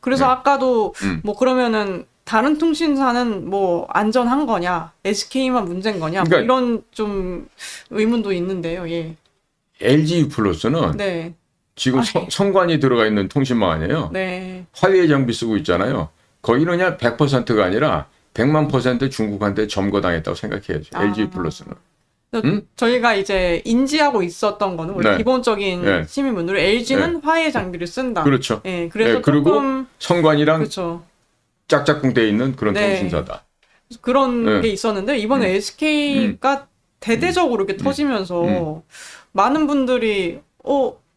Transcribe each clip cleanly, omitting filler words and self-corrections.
그래서 아까도 뭐 그러면은 다른 통신사는 뭐 안전한 거냐, SK만 문제인 거냐, 그러니까 뭐 이런 좀 의문도 있는데요. 예. LG 플러스는 네. 지금 성관이 들어가 있는 통신망 아니에요. 네. 화웨이 장비 쓰고 있잖아요. 거기는 그냥 100%가 아니라 100만 % 중국한테 점거당했다고 생각해야죠. LG 플러스는. 저희가 이제 인지하고 있었던 거는 원래 네. 기본적인 네. 시민분들은 LG는 네. 화웨이 장비를 쓴다. 그렇죠. 예. 그래서 그리고 조금 성관이랑 그렇죠. 짝짝꿍 돼 있는 그런 네. 통신사다. 그런 네. 게 있었는데 이번에 SK가 대대적으로 이렇게 터지면서 많은 분들이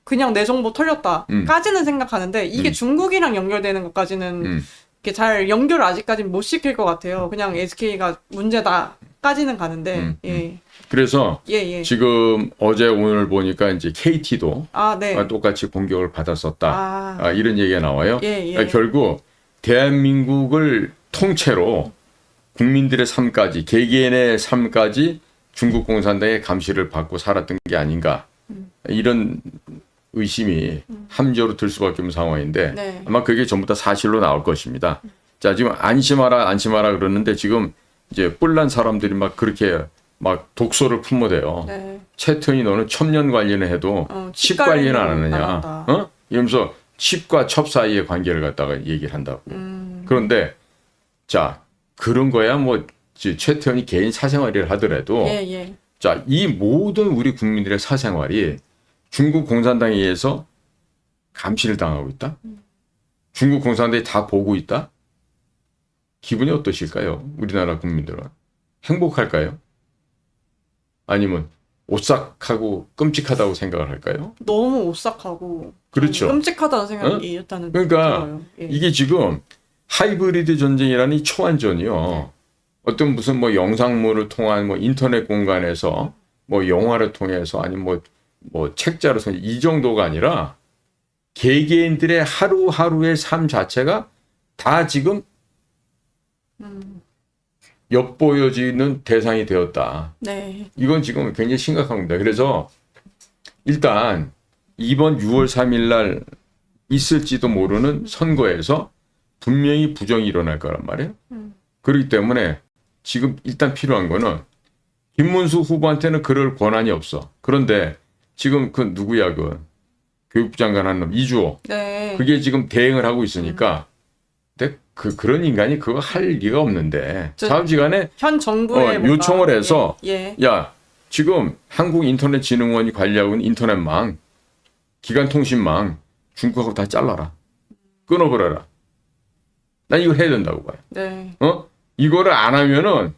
그냥 내 정보 털렸다까지는 생각하는데 이게 중국이랑 연결되는 것까지는 이렇게 잘 연결을 아직까지는 못 시킬 것 같아요. 그냥 SK가 문제다까지는 가는데 예. 그래서 예. 지금 어제 오늘 보니까 이제 KT도 네. 똑같이 공격을 받았었다. 아. 이런 얘기가 나와요. 예. 그러니까 결국 대한민국을 통째로 국민들의 삶까지 개개인의 삶까지 중국 공산당의 감시를 받고 살았던 게 아닌가 이런 의심이 함정으로 들 수밖에 없는 상황인데 네. 아마 그게 전부 다 사실로 나올 것입니다. 자 지금 안심하라 그러는데 지금 이제 뿔난 사람들이 막 그렇게 막 독소를 품어대요. 네. 채턴이 너는 첩년 관리는 해도 칩 관리는 안 하느냐? 이러면서 칩과 첩 사이의 관계를 갖다가 얘기를 한다고. 그런데 자 그런 거야 뭐 최태원이 개인 사생활을 하더라도 예. 자 이 모든 우리 국민들의 사생활이 중국 공산당에 의해서 감시를 당하고 있다. 중국 공산당이 다 보고 있다. 기분이 어떠실까요? 우리나라 국민들은 행복할까요? 아니면 오싹하고 끔찍하다고 생각을 할까요? 너무 오싹하고 그렇죠. 끔찍하다는 생각이 일단은 그러니까 들어요. 예. 이게 지금 하이브리드 전쟁이라는 이 초안전이요. 어떤 무슨 뭐 영상물을 통한 뭐 인터넷 공간에서 뭐 영화를 통해서 아니면 뭐 책자로 서 이 정도가 아니라 개개인들의 하루하루의 삶 자체가 다 지금 엿보여지는 대상이 되었다. 네. 이건 지금 굉장히 심각한 겁니다. 그래서 일단 이번 6월 3일 날 있을지도 모르는 선거에서 분명히 부정이 일어날 거란 말이에요. 그렇기 때문에 지금 일단 필요한 거는 김문수 후보한테는 그럴 권한이 없어. 그런데 지금 그 누구야 그 교육부 장관 한 놈 이주호. 네. 그게 지금 대행을 하고 있으니까 근데 그런 인간이 그거 할 리가 없는데 사업지간에 현 정부에 요청을 해서 예. 야 지금 한국인터넷진흥원이 관리하고 있는 인터넷망 기간통신망 중국하고 다 잘라라. 끊어버려라. 난 이거 해야 된다고 봐요. 네. 이거를 안 하면은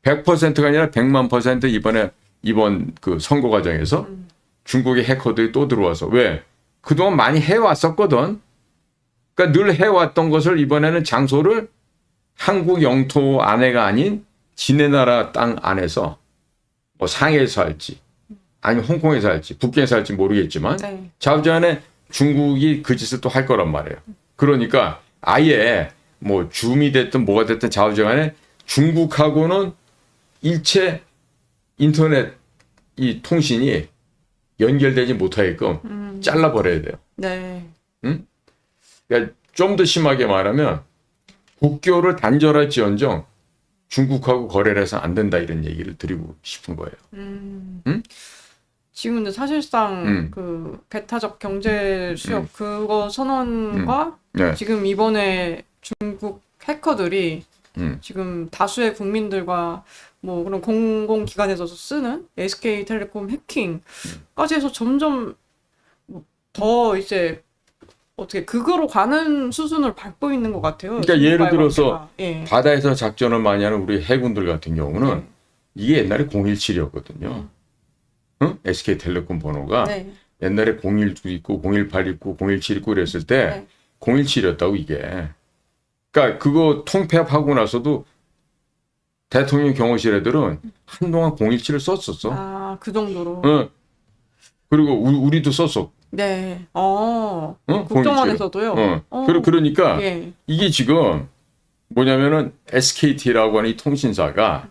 100%가 아니라 100만 % 이번 그 선거 과정에서 중국의 해커들이 또 들어와서 왜? 그동안 많이 해왔었거든. 그러니까 늘 해왔던 것을 이번에는 장소를 한국 영토 안에가 아닌 지네 나라 땅 안에서 뭐 상해에서 할지 아니면 홍콩에서 할지 북경에서 할지 모르겠지만 네. 자우지간에 중국이 그 짓을 또 할 거란 말이에요. 그러니까 아예 뭐 줌이 됐든 뭐가 됐든 좌우지간에 중국하고는 일체 인터넷 이 통신이 연결되지 못하게끔 잘라버려야 돼요. 네. 그러니까 좀 더 심하게 말하면 국교를 단절할지언정 중국하고 거래를 해서 안 된다 이런 얘기를 드리고 싶은 거예요. 지금 근데 사실상 그 배타적 경제 수역 그거 선언과 네. 지금 이번에 중국 해커들이 지금 다수의 국민들과 뭐 그런 공공기관에서 쓰는 SK텔레콤 해킹까지 해서 점점 더 이제 어떻게 그거로 가는 수순을 밟고 있는 것 같아요. 그러니까 예를 들어서 예. 바다에서 작전을 많이 하는 우리 해군들 같은 경우는 이게 옛날에 017이었거든요. SK텔레콤 번호가 네. 옛날에 012 있고 018 있고 017 있고 그랬을 때 017이었다고 이게. 그러니까 그거 통폐합하고 나서도 대통령 경호실 애들은 한동안 017을 썼었어. 아, 그 정도로. 그리고 우리도 썼어. 네. 국정원에서도요. 국정원에서도요. 그러니까 예. 이게 지금 뭐냐면은 SKT라고 하는 이 통신사가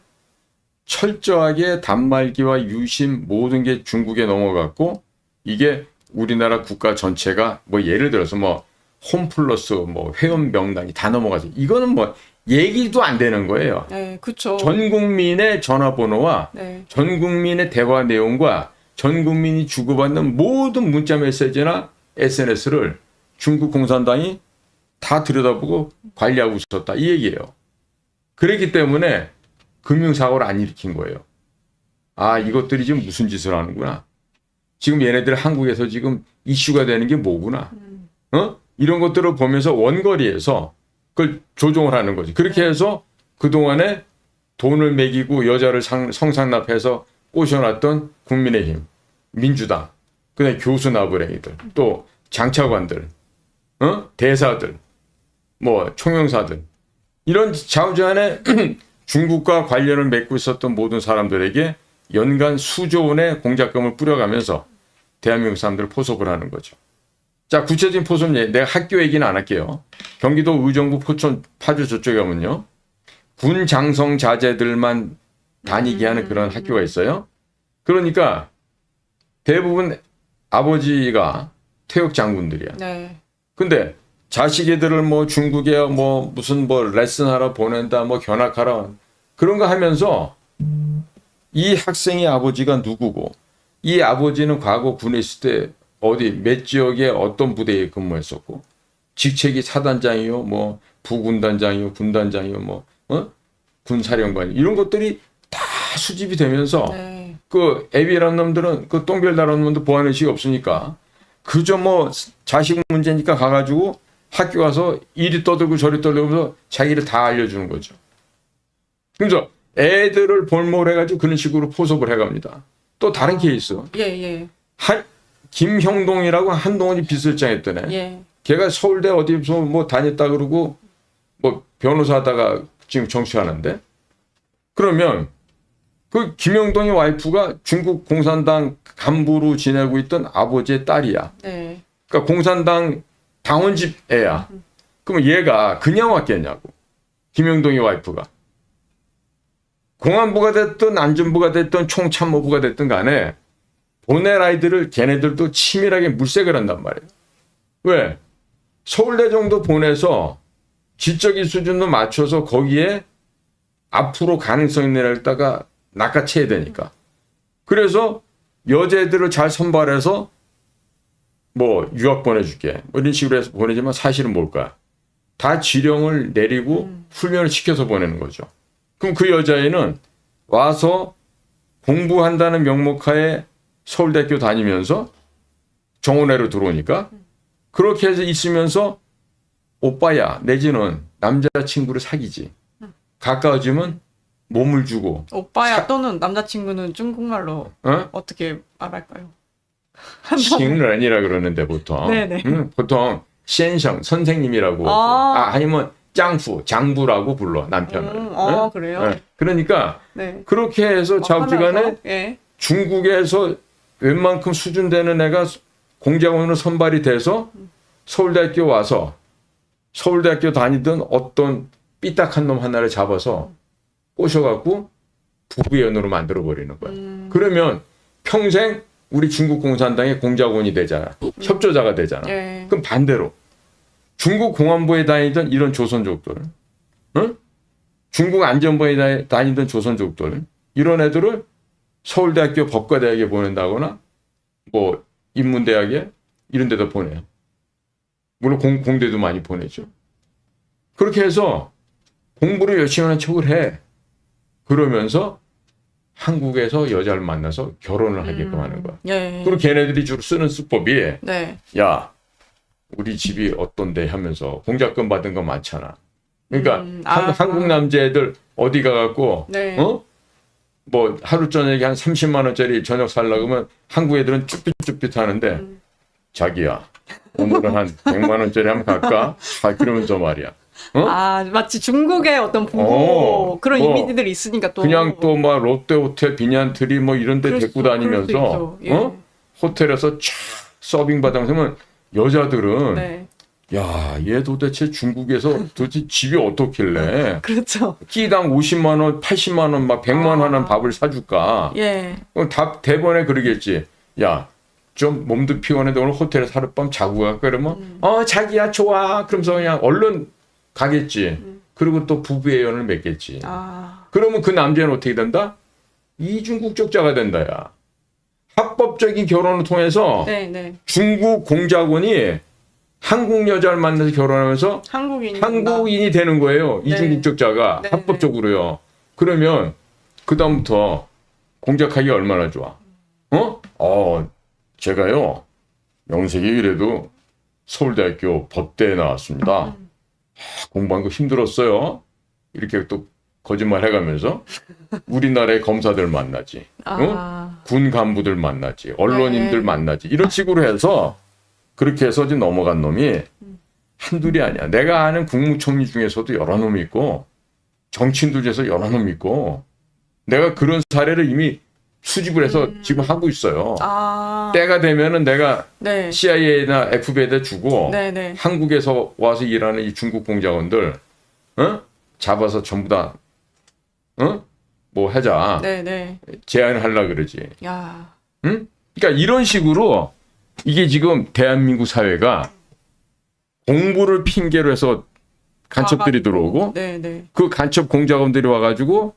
철저하게 단말기와 유심 모든 게 중국에 넘어갔고 이게 우리나라 국가 전체가 뭐 예를 들어서 뭐 홈플러스 뭐 회원 명단이 다 넘어가서 이거는 뭐 얘기도 안 되는 거예요. 네, 그렇죠. 전 국민의 전화번호와 네. 전 국민의 대화 내용과 전 국민이 주고받는 모든 문자 메시지나 SNS를 중국 공산당이 다 들여다보고 관리하고 있었다 이 얘기예요. 그렇기 때문에 금융사고를 안 일으킨 거예요. 아, 이것들이 지금 무슨 짓을 하는구나. 지금 얘네들 한국에서 지금 이슈가 되는 게 뭐구나. 이런 것들을 보면서 원거리에서 그걸 조종을 하는 거지. 그렇게 해서 그동안에 돈을 매기고 여자를 성상납해서 꼬셔놨던 국민의힘, 민주당, 그다음에 교수 나부랭이들, 또 장차관들, 대사들, 뭐 총영사들 이런 좌우지간에 중국과 관련을 맺고 있었던 모든 사람들에게 연간 수조 원의 공작금을 뿌려가면서 대한민국 사람들을 포섭을 하는 거죠. 자, 구체적인 포섭 내가 학교 얘기는 안 할게요. 경기도 의정부 포천 파주 저쪽에 가면요. 군 장성 자제들만 다니게 하는 그런 학교가 있어요. 그러니까 대부분 아버지가 퇴역 장군들이야. 네. 근데 자식애들을 뭐 중국에 뭐 무슨 뭐 레슨하러 보낸다, 뭐 견학하러 그런 거 하면서 이 학생의 아버지가 누구고 이 아버지는 과거 군에 있을 때 어디 몇 지역에 어떤 부대에 근무했었고 직책이 사단장이요, 뭐 부군단장이요, 군단장이요, 뭐 군사령관 이런 것들이 다 수집이 되면서 네. 그 애비라는 놈들은 그 똥별다라는 놈도 보안 의식이 없으니까 그저 뭐 자식 문제니까 가가지고 학교 가서 이리 떠들고 저리 떠들면서 자기를 다 알려주는 거죠. 그래서 애들을 볼모로 해가지고 그런 식으로 포섭을 해갑니다. 또 다른 케이스. 예. 김형동이라고 한동훈이 비서실장 했더네. 예. 걔가 서울대 어디서 뭐 다녔다 그러고 뭐 변호사 하다가 지금 정치하는데 그러면 그 김영동의 와이프가 중국 공산당 간부로 지내고 있던 아버지의 딸이야. 네. 그러니까 공산당 당원집 애야. 그러면 얘가 그냥 왔겠냐고. 김영동의 와이프가. 공안부가 됐든 안전부가 됐든 총참모부가 됐든 간에 보낼 아이들을 걔네들도 치밀하게 물색을 한단 말이에요. 왜? 서울대 정도 보내서 지적인 수준도 맞춰서 거기에 앞으로 가능성 있는 애를 따가 낚아채야 되니까. 그래서 여자애들을 잘 선발해서 뭐 유학 보내줄게. 뭐 이런 식으로 해서 보내지만 사실은 뭘까? 다 지령을 내리고 훈련을 시켜서 보내는 거죠. 그럼 그 여자애는 와서 공부한다는 명목하에 서울대학교 다니면서 정원회로 들어오니까 그렇게 해서 있으면서 오빠야 내지는 남자친구를 사귀지. 가까워지면 몸을 주고. 오빠야 또는 남자친구는 중국말로 어떻게 말할까요? 칭은 아니라 그러는데 보통. 네네. 보통先生 선생님이라고. 아니면 짱fu 장부라고 불러 남편을. 그래요? 네. 그러니까 네. 그렇게 해서 좌우지간에 예. 중국에서 웬만큼 수준 되는 애가 공작원으로 선발이 돼서 서울대학교 와서 서울대학교 다니던 어떤 삐딱한 놈 하나를 잡아서 꼬셔갖고 부부연으로 만들어버리는 거야. 그러면 평생 우리 중국 공산당의 공작원이 되잖아. 협조자가 되잖아. 예. 그럼 반대로 중국 공안부에 다니던 이런 조선족들, 중국 안전부에 다니던 조선족들 이런 애들을 서울대학교 법과대학에 보낸다거나 뭐 인문대학에 이런 데다 보내요. 물론 공대도 많이 보내죠. 그렇게 해서 공부를 열심히 하는 척을 해. 그러면서 한국에서 여자를 만나서 결혼을 하게끔 하는 거야. 예. 그리고 걔네들이 주로 쓰는 수법이 네. 야 우리 집이 어떤데 하면서 공작금 받은 거 많잖아. 그러니까 한국 남자애들 어디 가갖고 네. 뭐 하루 저녁에 한 30만 원짜리 저녁 살려고 하면 한국 애들은 쭈삣쭈삣 하는데 자기야 오늘은 한 100만 원짜리 한번 갈까? 그러면서 말이야. 마치 중국의 어떤 부모 그런 이미지들이 있으니까 또 그냥 또 막 롯데호텔 비니안트리 뭐 이런 데 데리고 다니면서 예. 호텔에서 쫙 서빙 받으면 여자들은 네. 야, 얘 도대체 중국에서 도대체 집이 어떻길래 그렇죠. 끼당 50만 원, 80만 원, 막 100만 원 하는 밥을 사줄까? 예. 그럼 대번에 그러겠지. 야, 좀 몸도 피곤한데 오늘 호텔에서 하룻밤 자고 갈까 그러면 자기야 좋아 그러면서 그냥 얼른 가겠지. 그리고 또 부부의 연을 맺겠지. 그러면 그 남자는 어떻게 된다? 이중 국적자가 된다. 야. 합법적인 결혼을 통해서 네, 네. 중국 공작원이 한국 여자를 만나서 결혼하면서 한국인이 되는 거예요. 이중 네. 국적자가 네, 합법적으로요. 그러면 그 다음부터 공작하기 얼마나 좋아? 제가요 명색이 이래도 서울대학교 법대에 나왔습니다. 공부한 거 힘들었어요. 이렇게 또 거짓말 해가면서 우리나라의 검사들 만나지, 군 간부들 만나지, 언론인들 네. 만나지 이런 식으로 해서 그렇게 해서 지금 넘어간 놈이 한둘이 아니야. 내가 아는 국무총리 중에서도 여러 놈이 있고 정치인들 중에서 여러 놈이 있고 내가 그런 사례를 이미 수집을 해서 지금 하고 있어요. 때가 되면은 내가 네. CIA나 FBI에다 주고 네, 네. 한국에서 와서 일하는 이 중국 공작원들 잡아서 전부 다 뭐 하자. 네, 네. 제안하려 그러지. 야. 응? 그러니까 이런 식으로 이게 지금 대한민국 사회가 공부를 핑계로 해서 간첩들이 들어오고 네, 네. 그 간첩 공작원들이 와가지고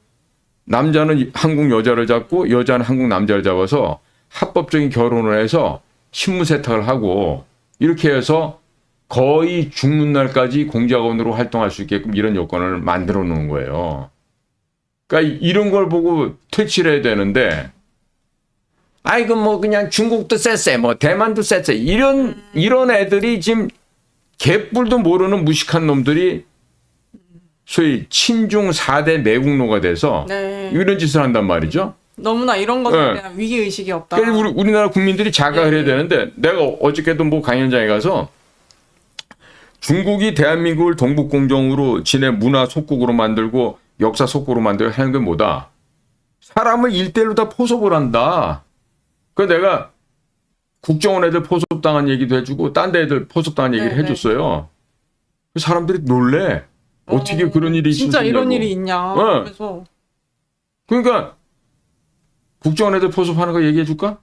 남자는 한국 여자를 잡고 여자는 한국 남자를 잡아서 합법적인 결혼을 해서 신분 세탁을 하고 이렇게 해서 거의 죽는 날까지 공작원으로 활동할 수 있게끔 이런 요건을 만들어 놓은 거예요. 그러니까 이런 걸 보고 퇴치를 해야 되는데 아이고 뭐 그냥 중국도 쎄쎄 뭐 대만도 쎄쎄 이런 애들이 지금 개뿔도 모르는 무식한 놈들이 소위 친중 4대 매국노가 돼서 네. 이런 짓을 한단 말이죠. 너무나 이런 것에 네. 대한 위기 의식이 없다. 그러니까 우리나라 국민들이 자각을 해야 되는데 내가 어저께도 뭐 강연장에 가서 중국이 대한민국을 동북공정으로 지네 문화 속국으로 만들고 역사 속국으로 만들고 하는 게 뭐다? 사람을 일대일로 다 포섭을 한다. 그래서 내가 국정원 애들 포섭당한 얘기도 해주고 딴 데 애들 포섭당한 얘기를 네, 해줬어요. 사람들이 놀래. 어떻게 그런 일이 있을 수 진짜 있냐고. 이런 일이 있냐. 네. 그래서 그러니까 국정원 애들 포섭하는 거 얘기해 줄까?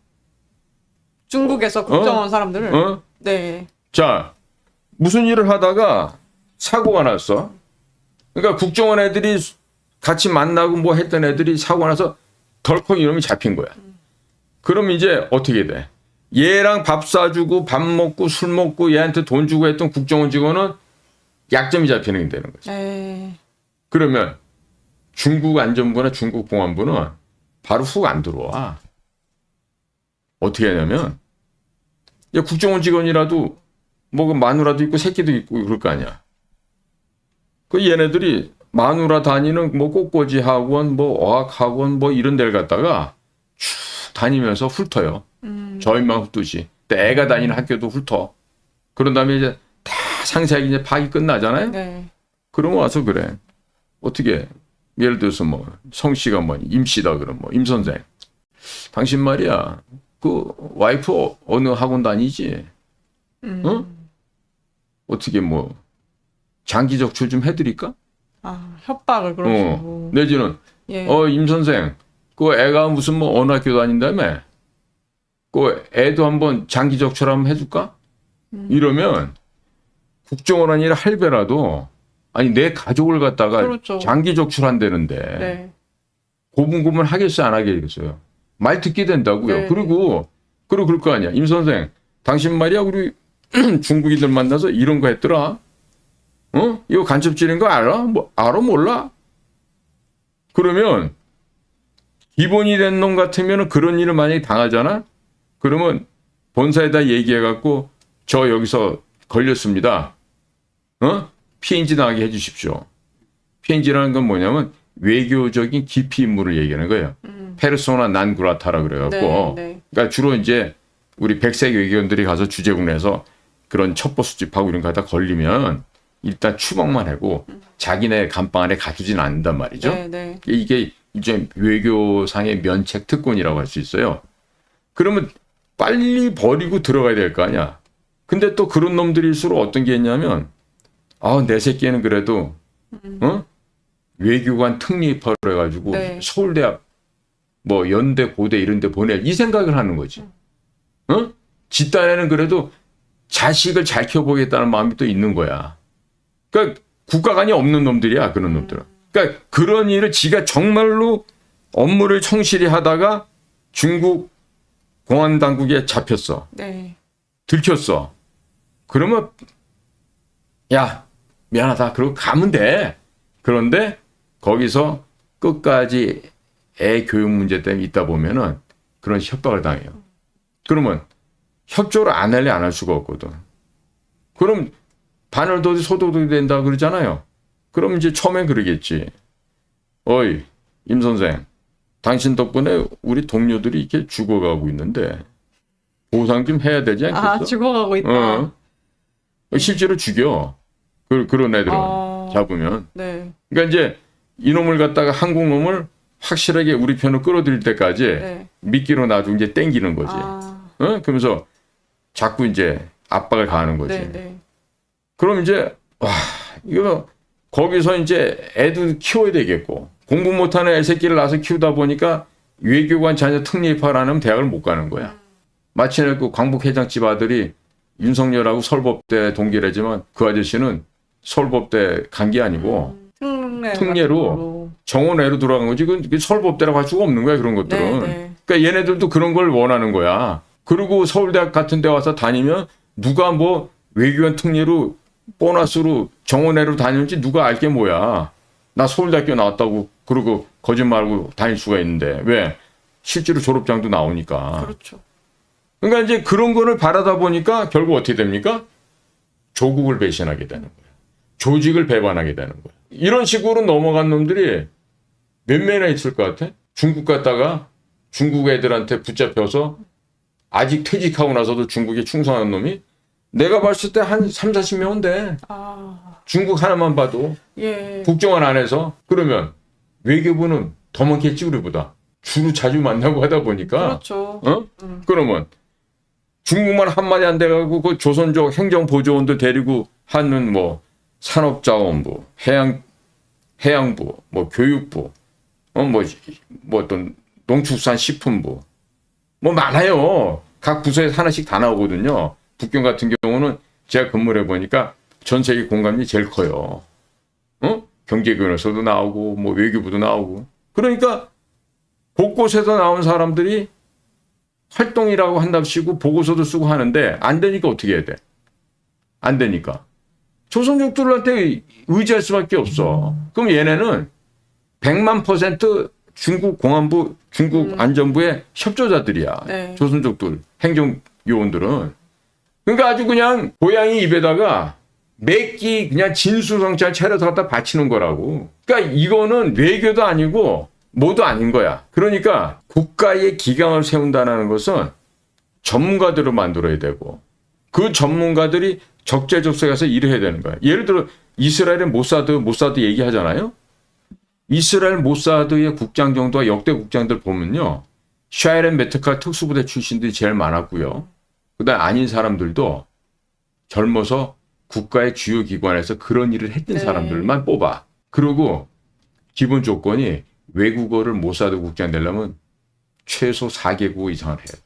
중국에서 국정원 사람들을 네. 자, 무슨 일을 하다가 사고가 났어. 그러니까 국정원 애들이 같이 만나고 뭐 했던 애들이 사고가 나서 덜컥 이놈이 잡힌 거야. 그럼 이제 어떻게 돼? 얘랑 밥 사주고 밥 먹고 술 먹고 얘한테 돈 주고 했던 국정원 직원은 약점이 잡히는 게 되는 거지. 에이. 그러면 중국 안전부나 중국 공안부는 바로 훅 안 들어와. 어떻게 하냐면 야, 국정원 직원이라도 뭐 그 마누라도 있고 새끼도 있고 그럴 거 아니야. 그 얘네들이 마누라 다니는 뭐 꽃꽂이 학원, 뭐 어학 학원 뭐 이런 데를 갔다가 쭉 다니면서 훑어요. 저희만 훑듯이. 또 애가 다니는 학교도 훑어. 그런 다음에 이제 다 상세하게 이제 파악이 끝나잖아요. 네. 그러면 와서 그래. 어떻게 예를 들어서 뭐 성씨가 뭐 임씨다 그럼 뭐 임 선생. 당신 말이야. 그 와이프 어느 학원 다니지? 응? 어떻게 뭐 장기 적출 좀 해드릴까? 협박을 그런 식으로. 내지는 예. 임 선생 그 애가 무슨 뭐 어느 학교 다닌다며? 그 애도 한번 장기 적출 한번 해줄까? 이러면 국정원 아니라 할배라도 아니 내 가족을 갖다가 그렇죠. 장기 적출한다는데 네. 고분고분 하겠어요 안 하겠어요? 말 듣게 된다고요. 네. 그리고 그럴 거 아니야. 임 선생 당신 말이야 우리 중국인들 만나서 이런 거 했더라. 이거 간첩질인 거 알아? 뭐 알아 몰라? 그러면 기본이 된 놈 같으면 그런 일을 만약에 당하잖아? 그러면 본사에다 얘기해갖고 저 여기서 걸렸습니다. 피해인지 나가게 해주십시오. 피해인지라는 건 뭐냐면 외교적인 기피 임무를 얘기하는 거예요. 페르소나 난 그라타라 그래갖고. 네, 네. 그러니까 주로 이제 우리 백색 외교원들이 가서 주재국 내서 그런 첩보 수집하고 이런 거 하다 걸리면 일단 추방만 하고 자기네 감방 안에 가두진 않는단 말이죠. 네, 네. 이게 이제 외교상의 면책 특권이라고 할 수 있어요. 그러면 빨리 버리고 들어가야 될 거 아니야. 근데 또 그런 놈들일수록 어떤 게 있냐면 내 새끼는 그래도 외교관 특립하러 해가지고 네. 서울대학 뭐 연대 고대 이런 데 보내 이 생각을 하는 거지. 집단에는 그래도 자식을 잘 키워보겠다는 마음이 또 있는 거야. 그러니까 국가관이 없는 놈들이야, 그런 놈들은. 그러니까 그런 일을 지가 정말로 업무를 성실히 하다가 중국 공안 당국에 잡혔어. 네. 들켰어. 그러면 야, 미안하다. 그러고 가면 돼. 그런데 거기서 끝까지 애 교육 문제 때문에 있다 보면은 그런 협박을 당해요. 그러면 협조를 안 할래 안 할 수가 없거든. 그럼 바늘도둑이 소도둑이 된다 그러잖아요. 그럼 이제 처음엔 그러겠지. 어이, 임 선생. 당신 덕분에 우리 동료들이 이렇게 죽어가고 있는데 보상 좀 해야 되지 않겠어? 아, 죽어가고 있다. 실제로 죽여. 그런 애들은 잡으면. 네. 그러니까 이제 이놈을 갖다가 한국 놈을 확실하게 우리 편으로 끌어들일 때까지 네. 미끼로 놔두고 이제 땡기는 거지. 아, 그러면서 자꾸 이제 압박을 가하는 거지. 네, 네. 그럼 이제 와 이거 거기서 이제 애도 키워야 되겠고 공부 못하는 애 새끼를 낳아서 키우다 보니까 외교관 자녀 특례입학을 안 하면 대학을 못 가는 거야. 마침내 그 광복회장집 아들이 윤석열하고 서울법대 동기라지만 그 아저씨는 서울법대 간 게 아니고 특례로 정원외로 들어간 거지. 그 서울법대라고 할 수가 없는 거야, 그런 것들은. 네, 네. 그러니까 얘네들도 그런 걸 원하는 거야. 그리고 서울대학 같은 데 와서 다니면 누가 뭐 외교관 특례로 보너스로 정원외로 다니는지 누가 알게 뭐야. 나 서울대학교 나왔다고 그러고 거짓말하고 다닐 수가 있는데 왜? 실제로 졸업장도 나오니까. 그렇죠. 그러니까 이제 그런 거를 바라다 보니까 결국 어떻게 됩니까? 조국을 배신하게 되는 거예요. 조직을 배반하게 되는 거예요. 이런 식으로 넘어간 놈들이 몇 명이나 있을 것 같아? 중국 갔다가 중국 애들한테 붙잡혀서 아직 퇴직하고 나서도 중국에 충성한 놈이 내가 봤을 때 한 3, 40명은 돼. 아, 중국 하나만 봐도 예. 국정원 안에서 그러면 외교부는 더 많겠지 우리보다. 주로 자주 만나고 하다 보니까 그렇죠. 그러면 중국말 한마디 안 돼가고 그 조선족 행정보조원도 데리고 하는 뭐 산업자원부, 해양부, 뭐 교육부, 뭐 어떤 농축산식품부, 뭐 많아요. 각 부서에서 하나씩 다 나오거든요. 북경 같은 경우는 제가 근무를 해보니까 전 세계 공감이 제일 커요. 경제교원에서도 나오고 뭐 외교부도 나오고. 그러니까 곳곳에서 나온 사람들이 활동이라고 한답시고 보고서도 쓰고 하는데 안 되니까 어떻게 해야 돼? 안 되니까. 조선족들한테 의지할 수밖에 없어. 그럼 얘네는 100만% 중국 공안부, 중국 안전부의 협조자들이야. 네. 조선족들, 행정요원들은. 그러니까 아주 그냥 고양이 입에다가 매끼 그냥 진수성찬 차려서 갖다 바치는 거라고. 그러니까 이거는 외교도 아니고 뭐도 아닌 거야. 그러니까 국가의 기강을 세운다는 것은 전문가들을 만들어야 되고 그 전문가들이 적재적소에 일을 해야 되는 거야. 예를 들어 이스라엘의 모사드 얘기하잖아요. 이스라엘 모사드의 국장 정도와 역대 국장들 보면요. 샤이렌 메트칼 특수부대 출신들이 제일 많았고요. 그다음 아닌 사람들도 젊어서 국가의 주요 기관에서 그런 일을 했던 사람들만 뽑아. 그리고 기본 조건이 외국어를 모사드 국장 되려면 최소 4개국어 이상을 해야 돼.